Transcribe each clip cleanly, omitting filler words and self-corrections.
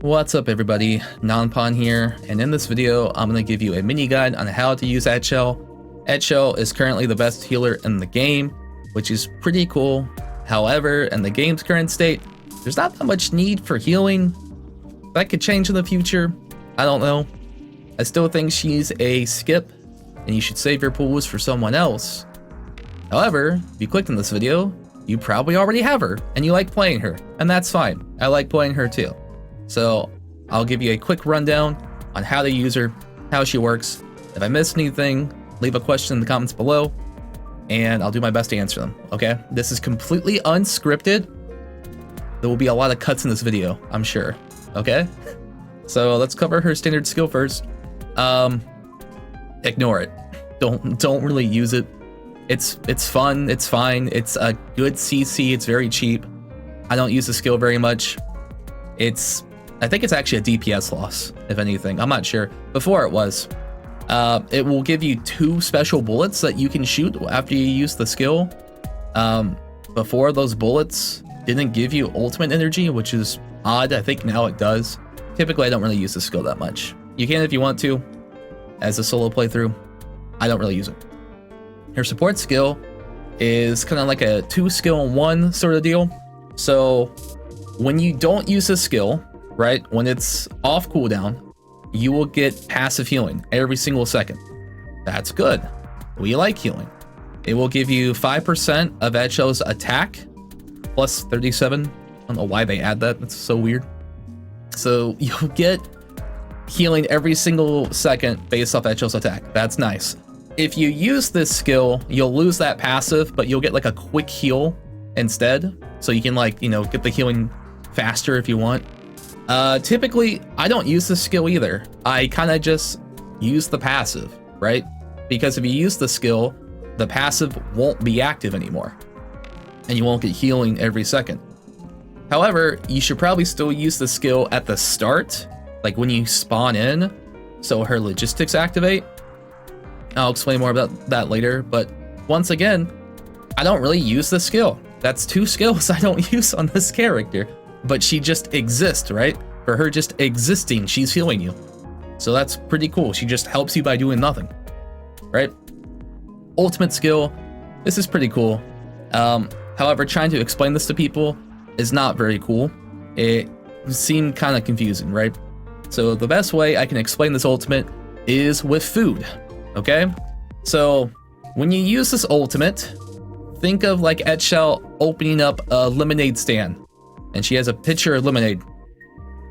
What's up everybody, Nonpon here, and in this video I'm going to give you a mini guide on how to use Eatchel. Eatchel is currently the best healer in the game, which is pretty cool. However, in the game's current state, there's not that much need for healing. That could change in the future, I don't know. I still think she's a skip, and you should save your pools for someone else. However, if you clicked on this video, you probably already have her, and you like playing her, and that's fine. I like playing her too. So I'll give you a quick rundown on how to use her, how she works. If I missed anything, leave a question in the comments below, and I'll do my best to answer them, okay? This is completely unscripted. There will be a lot of cuts in this video, I'm sure, okay? So let's cover her standard skill first. Ignore it. Don't really use it. It's fun, it's fine, it's a good CC, it's very cheap. I don't use the skill very much. I think it's actually a DPS loss, if anything. I'm not sure. Before it was. It will give you 2 special bullets that you can shoot after you use the skill. Before, those bullets didn't give you ultimate energy, which is odd. I think now it does. Typically, I don't really use the skill that much. You can if you want to, as a solo playthrough. I don't really use it. Her support skill is kind of like a 2 skill in 1 sort of deal. So when you don't use a skill, right, when it's off cooldown, you will get passive healing every single second. That's good. We like healing. It will give you 5% of Eatchel's attack, plus 37. I don't know why they add that. That's so weird. So you'll get healing every single second based off Eatchel's attack. That's nice. If you use this skill, you'll lose that passive, but you'll get like a quick heal instead. So you can like, you know, get the healing faster if you want. Typically, I don't use the skill either. I kind of just use the passive, right? Because if you use the skill, the passive won't be active anymore. And you won't get healing every second. However, you should probably still use the skill at the start, like when you spawn in, so her logistics activate. I'll explain more about that later, but once again, I don't really use the skill. That's 2 skills I don't use on this character, but she just exists, right? For her just existing, she's healing you. So that's pretty cool. She just helps you by doing nothing, right? Ultimate skill, this is pretty cool. However, trying to explain this to people is not very cool. It seemed kind of confusing, right? So the best way I can explain this ultimate is with food, okay? So when you use this ultimate, think of like Eatchel opening up a lemonade stand, and she has a pitcher of lemonade,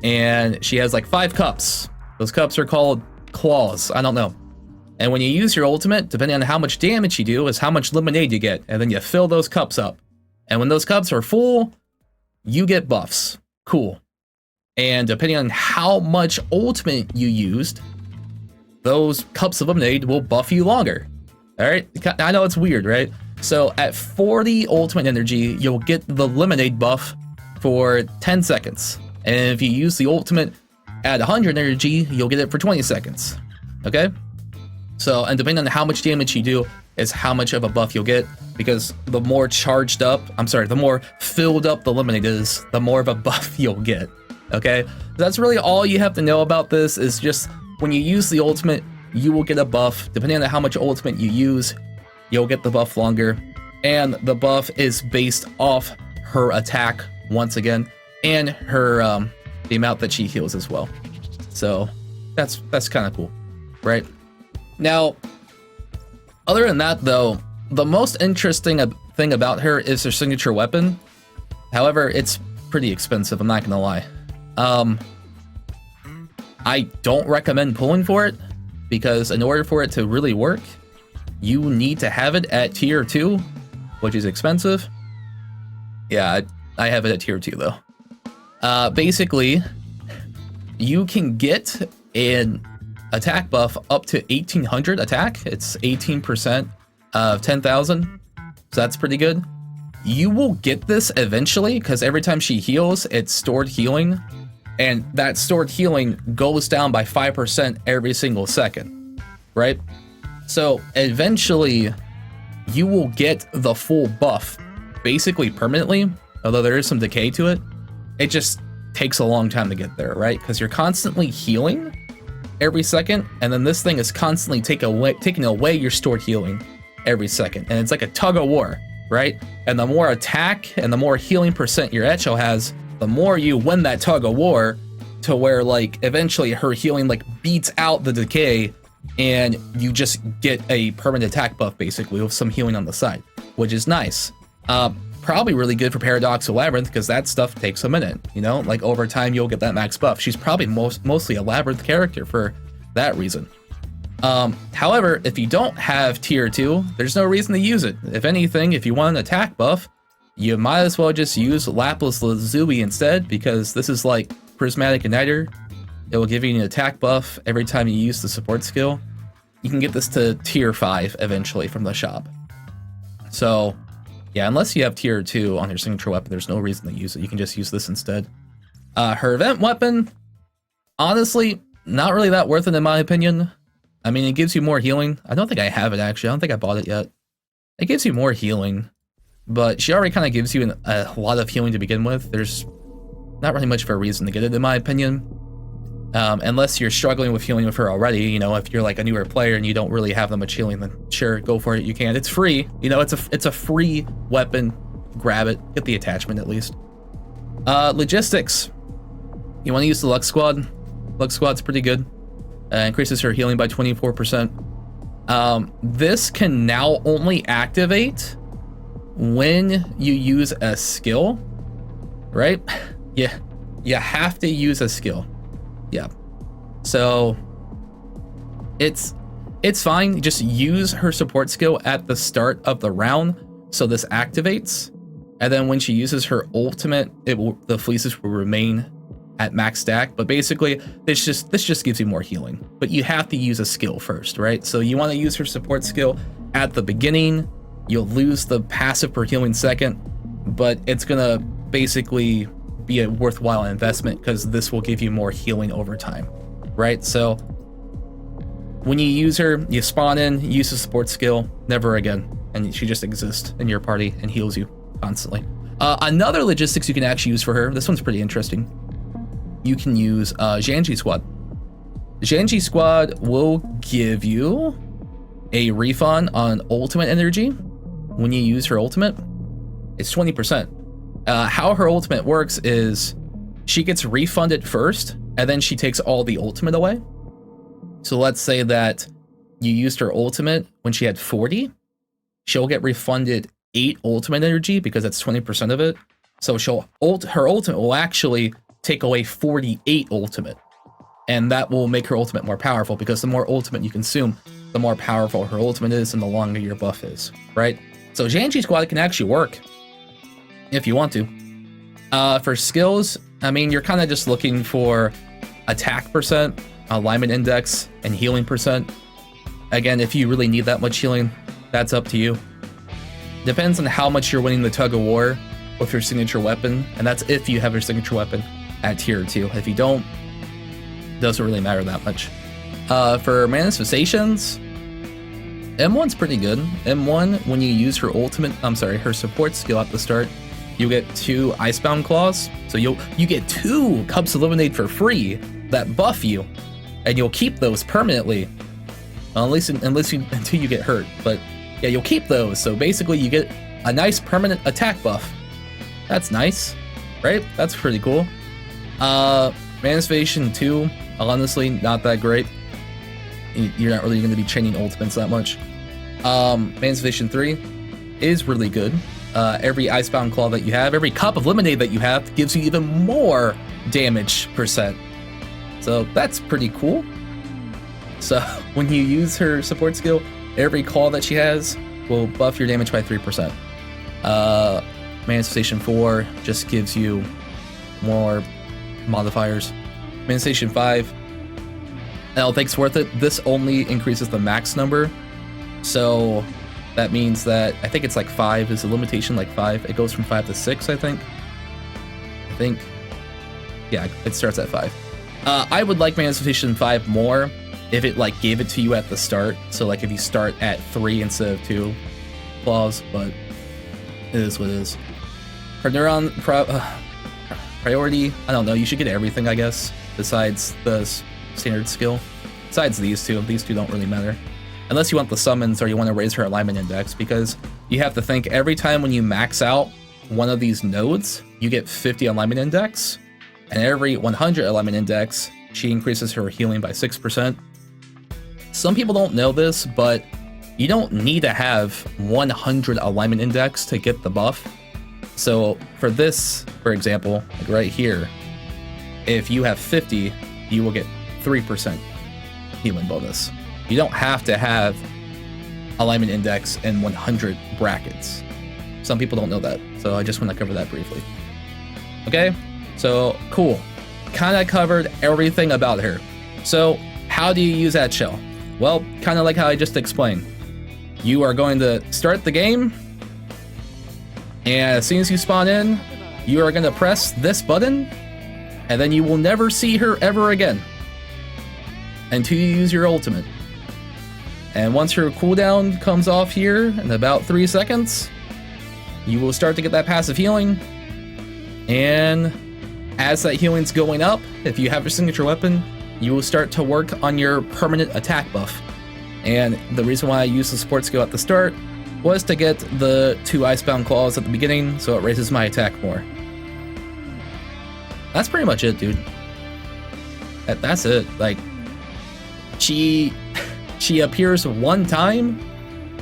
and she has like 5 cups. Those cups are called claws, I don't know. And when you use your ultimate, depending on how much damage you do, is how much lemonade you get, and then you fill those cups up. And when those cups are full, you get buffs. Cool. And depending on how much ultimate you used, those cups of lemonade will buff you longer. All right, I know it's weird, right? So at 40 ultimate energy, you'll get the lemonade buff for 10 seconds. And if you use the ultimate at 100 energy, you'll get it for 20 seconds. Okay? So, and depending on how much damage you do is how much of a buff you'll get, because the more charged up, the more filled up the lemonade is, the more of a buff you'll get. Okay? That's really all you have to know about this, is just when you use the ultimate, you will get a buff. Depending on how much ultimate you use, you'll get the buff longer, and the buff is based off her attack once again, and her the amount that she heals as well. So that's kind of cool, right? Now, other than that though, the most interesting thing about her is her signature weapon. However, it's pretty expensive, I'm not gonna lie. I don't recommend pulling for it, because in order for it to really work, you need to have it at tier 2, which is expensive. Yeah, I have it at tier 2 though. Basically, you can get an attack buff up to 1800 attack. It's 18% of 10,000, so that's pretty good. You will get this eventually, because every time she heals, it's stored healing, and that stored healing goes down by 5% every single second, right? So eventually you will get the full buff basically permanently, although there is some decay to it. It just takes a long time to get there, right? Because you're constantly healing every second, and then this thing is constantly taking away your stored healing every second, and it's like a tug of war, right? And the more attack and the more healing percent your Eatchel has, the more you win that tug of war, to where like eventually her healing like beats out the decay, and you just get a permanent attack buff basically with some healing on the side, which is nice. Probably really good for Paradoxical Labyrinth, because that stuff takes a minute, you know, like over time you'll get that max buff. She's probably mostly a Labyrinth character for that reason. However, if you don't have tier 2, there's no reason to use it. If anything, if you want an attack buff, you might as well just use Lapis Lazuli instead, because this is like Prismatic Igniter. It will give you an attack buff every time you use the support skill. You can get this to tier 5 eventually from the shop. So yeah, unless you have tier 2 on your signature weapon, there's no reason to use it. You can just use this instead. Her event weapon, honestly, not really that worth it in my opinion. I mean, it gives you more healing. I don't think I have it actually. I don't think I bought it yet. It gives you more healing, but she already kind of gives you a lot of healing to begin with. There's not really much of a reason to get it in my opinion. Unless you're struggling with healing with her already, you know, if you're like a newer player and you don't really have that much healing, then sure, go for it. You can. It's free. You know, it's a free weapon. Grab it. Get the attachment at least. Logistics. You want to use the Lux Squad. Lux Squad's pretty good. Increases her healing by 24%. This can now only activate when you use a skill, right? Yeah, you have to use a skill. Yeah, so it's fine. You just use her support skill at the start of the round, so this activates, and then when she uses her ultimate, the fleeces will remain at max stack. But basically, this just gives you more healing. But you have to use a skill first, right? So you want to use her support skill at the beginning. You'll lose the passive per healing second, but it's gonna basically be a worthwhile investment because this will give you more healing over time, right? So when you use her, you spawn in, use the support skill, never again, and she just exists in your party and heals you constantly. Another logistics you can actually use for her, this one's pretty interesting. You can use Janii Squad. Janii Squad will give you a refund on ultimate energy when you use her ultimate. It's 20%. How her ultimate works is she gets refunded first, and then she takes all the ultimate away. So let's say that you used her ultimate when she had 40. She'll get refunded 8 ultimate energy because that's 20% of it. So her ultimate will actually take away 48 ultimate. And that will make her ultimate more powerful, because the more ultimate you consume, the more powerful her ultimate is and the longer your buff is, right? So Janii Squad can actually work if you want to. For skills, I mean, you're kind of just looking for attack percent, alignment index, and healing percent. Again, if you really need that much healing, that's up to you. Depends on how much you're winning the tug of war with your signature weapon, and that's if you have your signature weapon at tier 2. If you don't, doesn't really matter that much. For manifestations, M1's pretty good. M1, when you use her her support skill at the start, you get 2 Icebound Claws. So you get 2 Cups of Lemonade for free that buff you, and you'll keep those permanently, until you get hurt. But yeah, you'll keep those. So basically, you get a nice permanent attack buff. That's nice, right? That's pretty cool. Manifestation 2, honestly, not that great. You're not really going to be chaining ultimates that much. Manifestation 3 is really good. Every Icebound Claw that you have, every Cup of Lemonade that you have, gives you even more damage percent. So that's pretty cool. So when you use her support skill, every claw that she has will buff your damage by 3%. Manifestation 4 just gives you more modifiers. Manifestation 5, I don't think it's worth it. This only increases the max number. So that means that I think it's like 5 is a limitation, like 5. It goes from 5 to 6, I think. Yeah, it starts at 5. I would like Manifestation 5 more if it like gave it to you at the start. So like if you start at 3 instead of 2 claws, but it is what it is. Her priority. I don't know, you should get everything, I guess, besides the standard skill. Besides these two don't really matter. Unless you want the summons or you want to raise her alignment index, because you have to think every time when you max out one of these nodes, you get 50 alignment index, and every 100 alignment index, she increases her healing by 6%. Some people don't know this, but you don't need to have 100 alignment index to get the buff. So for this, for example, like right here, if you have 50, you will get 3% healing bonus. You don't have to have alignment index in 100 brackets. Some people don't know that, so I just want to cover that briefly. Okay, so cool. Kind of covered everything about her. So how do you use Eatchel? Well, kind of like how I just explained. You are going to start the game, and as soon as you spawn in, you are going to press this button, and then you will never see her ever again until you use your ultimate. And once her cooldown comes off here in about 3 seconds, you will start to get that passive healing. And as that healing's going up, if you have your signature weapon, you will start to work on your permanent attack buff. And the reason why I used the support skill at the start was to get the 2 Icebound Claws at the beginning, so it raises my attack more. That's pretty much it, dude. That's it. Like, she appears one time,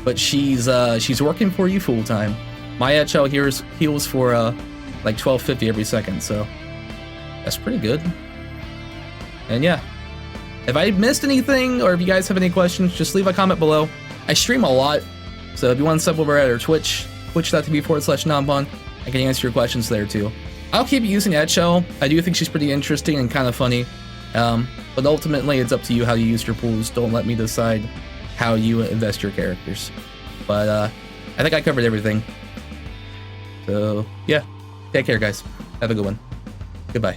but she's working for you full time. My Eatchel heals for like 1250 every second, so that's pretty good. And yeah, if I missed anything or if you guys have any questions, just leave a comment below. I stream a lot, so if you want to sub over at our Twitch, twitch.tv/Nonpon, I can answer your questions there too. I'll keep using Eatchel. I do think she's pretty interesting and kind of funny. But ultimately, it's up to you how you use your pools. Don't let me decide how you invest your characters. But I think I covered everything. So yeah, take care, guys. Have a good one. Goodbye.